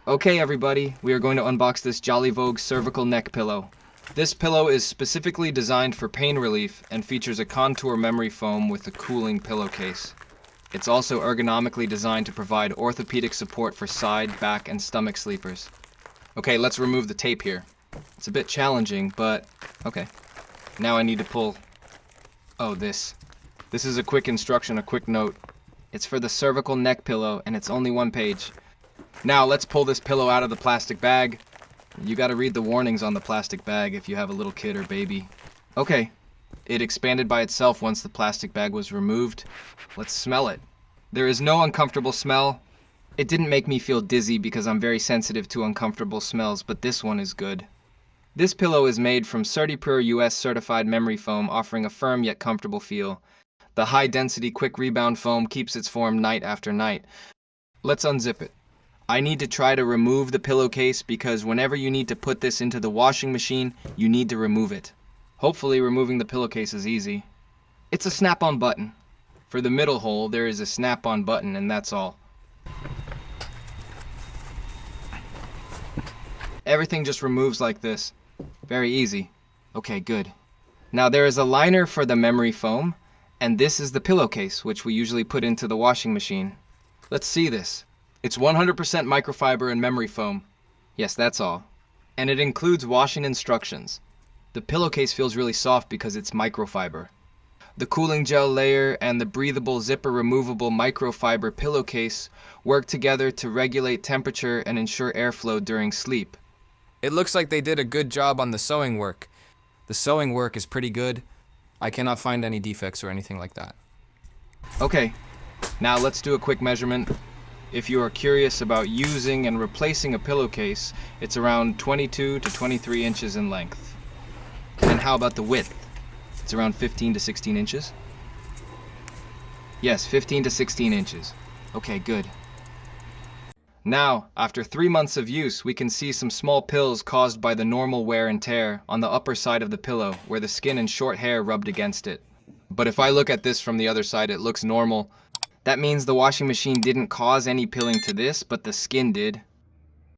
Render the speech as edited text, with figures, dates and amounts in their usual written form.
Okay everybody, we are going to unbox this JOLLYVOGUE cervical neck pillow. This pillow is specifically designed for pain relief and features a contour memory foam with a cooling pillowcase. It's also ergonomically designed to provide orthopedic support for side, back, and stomach sleepers. Okay, let's remove the tape here. It's a bit challenging, but okay. Now I need to pull... Oh, this. This is a quick instruction, a quick note. It's for the cervical neck pillow, and it's only one page. Now let's pull this pillow out of the plastic bag. You gotta read the warnings on the plastic bag if you have a little kid or baby. Okay, it expanded by itself once the plastic bag was removed. Let's smell it. There is no uncomfortable smell. It didn't make me feel dizzy because I'm very sensitive to uncomfortable smells, but this one is good. This pillow is made from Cervical US certified memory foam, offering a firm yet comfortable feel. The high-density quick rebound foam keeps its form night after night. Let's unzip it. I need to try to remove the pillowcase because whenever you need to put this into the washing machine, you need to remove it. Hopefully removing the pillowcase is easy. It's a snap-on button. For the middle hole, there is a snap-on button and that's all. Everything just removes like this. Very easy. Okay, good. Now there is a liner for the memory foam, and this is the pillowcase, which we usually put into the washing machine. Let's see this. It's 100% microfiber and memory foam. Yes, that's all. And it includes washing instructions. The pillowcase feels really soft because it's microfiber. The cooling gel layer and the breathable zipper removable microfiber pillowcase work together to regulate temperature and ensure airflow during sleep. It looks like they did a good job on the sewing work. The sewing work is pretty good. I cannot find any defects or anything like that. Okay, now let's do a quick measurement. If you are curious about using and replacing a pillowcase, it's around 22 to 23 inches in length. And how about the width? It's around 15 to 16 inches? Yes, 15 to 16 inches. Okay, good. Now, after 3 months of use, we can see some small pills caused by the normal wear and tear on the upper side of the pillow where the skin and short hair rubbed against it. But if I look at this from the other side, it looks normal. That means the washing machine didn't cause any pilling to this, but the skin did.